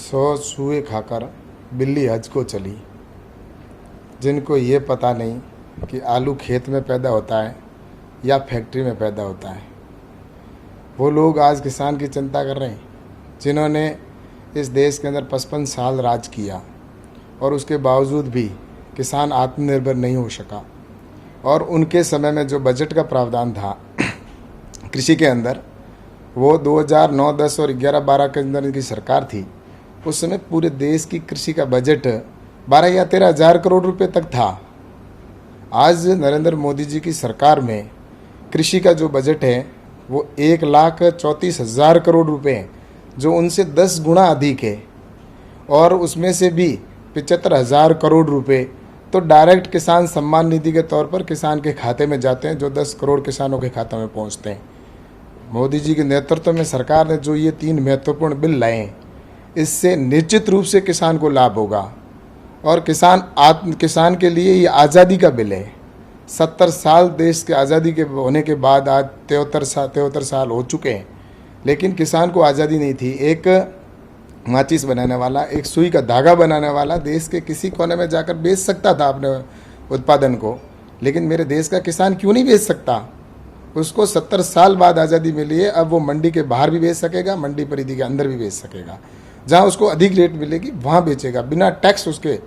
100 चूहे खाकर बिल्ली हज को चली। जिनको ये पता नहीं कि आलू खेत में पैदा होता है या फैक्ट्री में पैदा होता है, वो लोग आज किसान की चिंता कर रहे हैं, जिन्होंने इस देश के अंदर 55 साल राज किया और उसके बावजूद भी किसान आत्मनिर्भर नहीं हो सका। और उनके समय में जो बजट का प्रावधान था कृषि के अंदर, वो 2009, 10 और 11, 12 के अंदर इनकी सरकार थी। उस समय पूरे देश की कृषि का बजट 12 या 13 हज़ार करोड़ रुपए तक था। आज नरेंद्र मोदी जी की सरकार में कृषि का जो बजट है वो 1,34,000 करोड़ रुपए है, जो उनसे 10 गुना अधिक है। और उसमें से भी 75,000 करोड़ रुपए तो डायरेक्ट किसान सम्मान निधि के तौर पर किसान के खाते में जाते हैं, जो 10 करोड़ किसानों के खाते में पहुंचते हैं। मोदी जी के नेतृत्व में सरकार ने जो ये 3 महत्वपूर्ण बिल लाए हैं, इससे निश्चित रूप से किसान को लाभ होगा। और किसान के लिए ये आज़ादी का बिल है। 70 साल देश के आज़ादी के होने के बाद आज 73 साल हो चुके हैं, लेकिन किसान को आज़ादी नहीं थी। एक माचिस बनाने वाला, एक सुई का धागा बनाने वाला देश के किसी कोने में जाकर बेच सकता था अपने उत्पादन को, लेकिन मेरे देश का किसान क्यों नहीं बेच सकता? उसको 70 साल बाद आज़ादी मिली है। अब वो मंडी के बाहर भी बेच सकेगा, मंडी परिधि के अंदर भी बेच सकेगा। जहाँ उसको अधिक रेट मिलेगी वहाँ बेचेगा, बिना टैक्स। उसके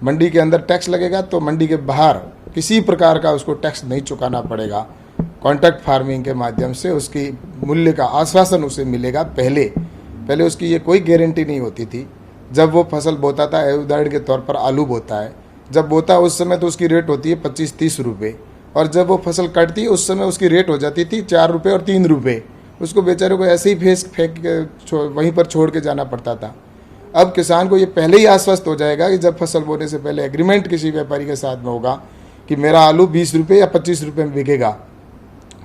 मंडी के अंदर टैक्स लगेगा तो मंडी के बाहर किसी प्रकार का उसको टैक्स नहीं चुकाना पड़ेगा। कॉन्ट्रैक्ट फार्मिंग के माध्यम से उसकी मूल्य का आश्वासन उसे मिलेगा। पहले उसकी ये कोई गारंटी नहीं होती थी। जब वो फसल बोता था, उदाहरण के तौर पर आलू बोता है, जब बोता है उस समय तो उसकी रेट होती है 25-30 रुपये, और जब वो फसल कटती है उस समय उसकी रेट हो जाती थी 4 रुपये और 3 रुपये। उसको बेचारे को ऐसे ही फेंक वहीं पर छोड़ के जाना पड़ता था। अब किसान को ये पहले ही आश्वस्त हो जाएगा कि जब फसल बोने से पहले एग्रीमेंट किसी व्यापारी के साथ में होगा कि मेरा आलू 20 रुपये या 25 रुपये में बिकेगा।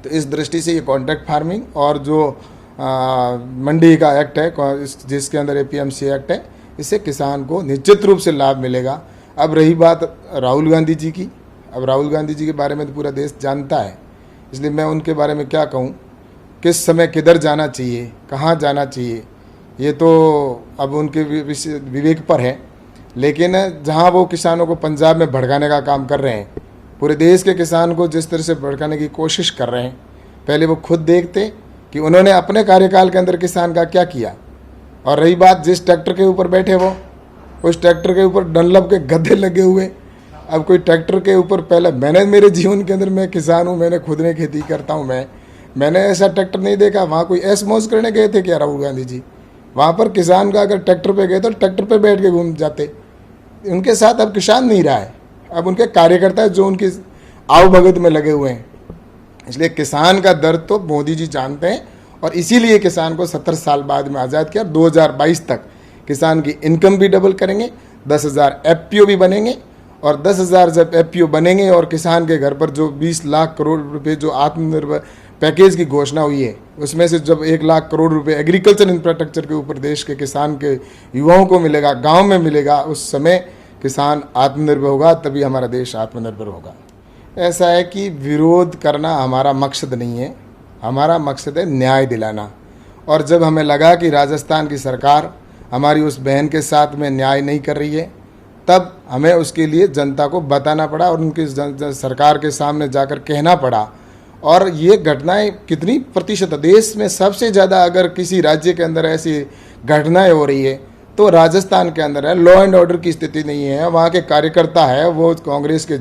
तो इस दृष्टि से ये कॉन्ट्रैक्ट फार्मिंग और जो मंडी का एक्ट है, जिसके अंदर APMC एक्ट है, इससे किसान को निश्चित रूप से लाभ मिलेगा। अब रही बात राहुल गांधी जी की, अब राहुल गांधी जी के बारे में तो पूरा देश जानता है, इसलिए मैं उनके बारे में क्या कहूँ, किस समय किधर जाना चाहिए, कहाँ जाना चाहिए, ये तो अब उनके विवेक पर है। लेकिन जहाँ वो किसानों को पंजाब में भड़काने का काम कर रहे हैं, पूरे देश के किसान को जिस तरह से भड़काने की कोशिश कर रहे हैं, पहले वो खुद देखते कि उन्होंने अपने कार्यकाल के अंदर किसान का क्या किया। और रही बात जिस ट्रैक्टर के ऊपर बैठे वो, उस ट्रैक्टर के ऊपर डनलप के गद्दे लगे हुए। अब कोई ट्रैक्टर के ऊपर, पहले मैंने मेरे जीवन के अंदर, मैं किसान हूँ, मैंने खुद ने खेती करता हूँ, मैंने ऐसा ट्रैक्टर नहीं देखा। वहाँ कोई ऐश मौज करने गए थे क्या राहुल गांधी जी? वहाँ पर किसान का अगर ट्रैक्टर पे गए तो ट्रैक्टर पे बैठ के घूम जाते। उनके साथ अब किसान नहीं रहा है, अब उनके कार्यकर्ता जो उनकी आवभगत में लगे हुए हैं। इसलिए किसान का दर्द तो मोदी जी जानते हैं, और इसीलिए किसान को 70 साल बाद में आज़ाद किया। 2022 तक किसान की इनकम भी डबल करेंगे, 10,000 FPO भी बनेंगे, और 10,000 जब FPO बनेंगे और किसान के घर पर जो 20 लाख करोड़ रुपए जो आत्मनिर्भर पैकेज की घोषणा हुई है, उसमें से जब 1 लाख करोड़ रुपए एग्रीकल्चर इंफ्रास्ट्रक्चर के ऊपर देश के किसान के युवाओं को मिलेगा, गाँव में मिलेगा, उस समय किसान आत्मनिर्भर होगा, तभी हमारा देश आत्मनिर्भर होगा। ऐसा है कि विरोध करना हमारा मकसद नहीं है, हमारा मकसद है न्याय दिलाना। और जब हमें लगा कि राजस्थान की सरकार हमारी उस बहन के साथ में न्याय नहीं कर रही है, तब हमें उसके लिए जनता को बताना पड़ा और उनकी सरकार के सामने जाकर कहना पड़ा। और ये घटनाएं कितनी प्रतिशत, देश में सबसे ज़्यादा अगर किसी राज्य के अंदर ऐसी घटनाएं हो रही है तो राजस्थान के अंदर है। लॉ एंड ऑर्डर की स्थिति नहीं है, वहाँ के कार्यकर्ता है वो कांग्रेस के,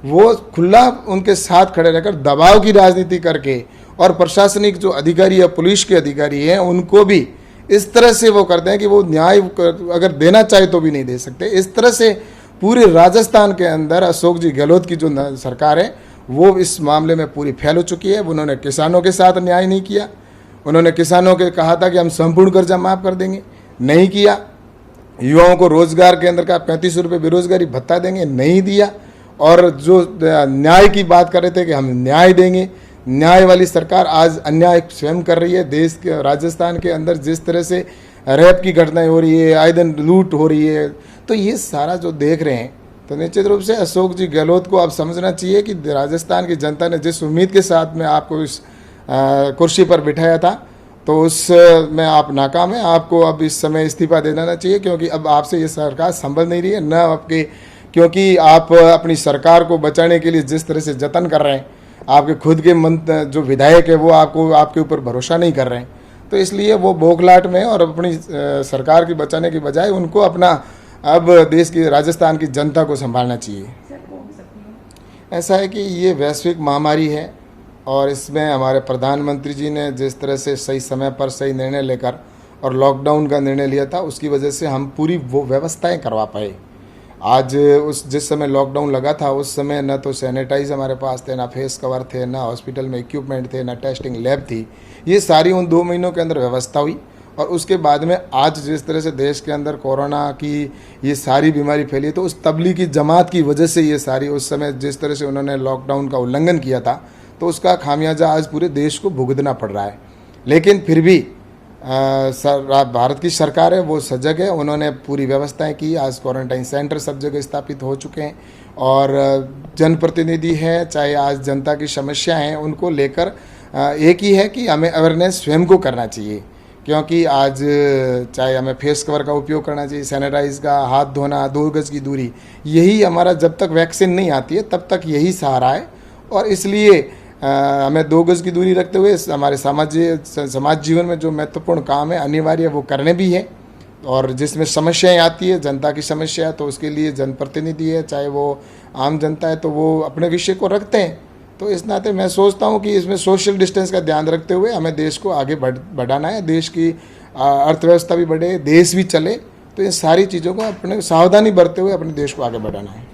वो खुला उनके साथ खड़े रहकर दबाव की राजनीति करके, और प्रशासनिक जो अधिकारी या पुलिस के अधिकारी हैं उनको भी इस तरह से वो करते हैं कि वो न्याय अगर देना चाहे तो भी नहीं दे सकते। इस तरह से पूरे राजस्थान के अंदर अशोक जी गहलोत की जो सरकार है वो इस मामले में पूरी फैल हो चुकी है। उन्होंने किसानों के साथ न्याय नहीं किया। उन्होंने किसानों के कहा था कि हम संपूर्ण कर्जा माफ़ कर देंगे, नहीं किया। युवाओं को रोजगार के अंदर का 35 रुपये बेरोजगारी भत्ता देंगे, नहीं दिया। और जो न्याय की बात कर रहे थे कि हम न्याय देंगे, न्याय वाली सरकार आज अन्याय स्वयं कर रही है। देश के राजस्थान के अंदर जिस तरह से रेप की घटनाएं हो रही है, आए दिन लूट हो रही है, तो ये सारा जो देख रहे हैं, तो निश्चित रूप से अशोक जी गहलोत को अब समझना चाहिए कि राजस्थान की जनता ने जिस उम्मीद के साथ में आपको इस कुर्सी पर बिठाया था, तो उस में आप नाकाम हैं। आपको अब इस समय इस्तीफा दे देना चाहिए, क्योंकि अब आपसे ये सरकार संभल नहीं रही है, न आपके, क्योंकि आप अपनी सरकार को बचाने के लिए जिस तरह से जतन कर रहे हैं, आपके खुद के जो विधायक है वो आपको, आपके ऊपर भरोसा नहीं कर रहे हैं, तो इसलिए वो बौखलाहट में और अपनी सरकार की बचाने की बजाय उनको अपना अब देश की, राजस्थान की जनता को संभालना चाहिए। ऐसा है कि ये वैश्विक महामारी है और इसमें हमारे प्रधानमंत्री जी ने जिस तरह से सही समय पर सही निर्णय लेकर और लॉकडाउन का निर्णय लिया था, उसकी वजह से हम पूरी वो व्यवस्थाएं करवा पाए। आज जिस समय लॉकडाउन लगा था उस समय न तो सैनिटाइज हमारे पास थे, ना फेस कवर थे, ना हॉस्पिटल में इक्विपमेंट थे, ना टेस्टिंग लैब थी। ये सारी उन 2 महीनों के अंदर व्यवस्था हुई और उसके बाद में आज जिस तरह से देश के अंदर कोरोना की ये सारी बीमारी फैली, तो उस तबलीगी जमात की वजह से ये सारी, उस समय जिस तरह से उन्होंने लॉकडाउन का उल्लंघन किया था, तो उसका खामियाजा आज पूरे देश को भुगतना पड़ रहा है। लेकिन फिर भी भारत की सरकार है वो सजग है, उन्होंने पूरी व्यवस्थाएं की। आज क्वारंटाइन सेंटर सब जगह स्थापित हो चुके हैं और जनप्रतिनिधि हैं, चाहे आज जनता की समस्या हैं, उनको लेकर एक ही है कि हमें अवेयरनेस स्वयं को करना चाहिए, क्योंकि आज चाहे हमें फेस कवर का उपयोग करना चाहिए, सैनिटाइज का, हाथ धोना, 2 गज की दूरी, यही हमारा, जब तक वैक्सीन नहीं आती है तब तक यही सहारा है। और इसलिए हमें 2 गज की दूरी रखते हुए हमारे समाज जीवन में जो महत्वपूर्ण काम है अनिवार्य वो करने भी है, और जिसमें समस्याएं आती है, जनता की समस्या है, तो उसके लिए जनप्रतिनिधि है, चाहे वो आम जनता है, तो वो अपने विषय को रखते हैं। तो इस नाते मैं सोचता हूँ कि इसमें सोशल डिस्टेंस का ध्यान रखते हुए हमें देश को आगे बढ़ाना है, देश की अर्थव्यवस्था भी बढ़े, देश भी चले, तो इन सारी चीज़ों को अपने सावधानी बरतते हुए अपने देश को आगे बढ़ाना है।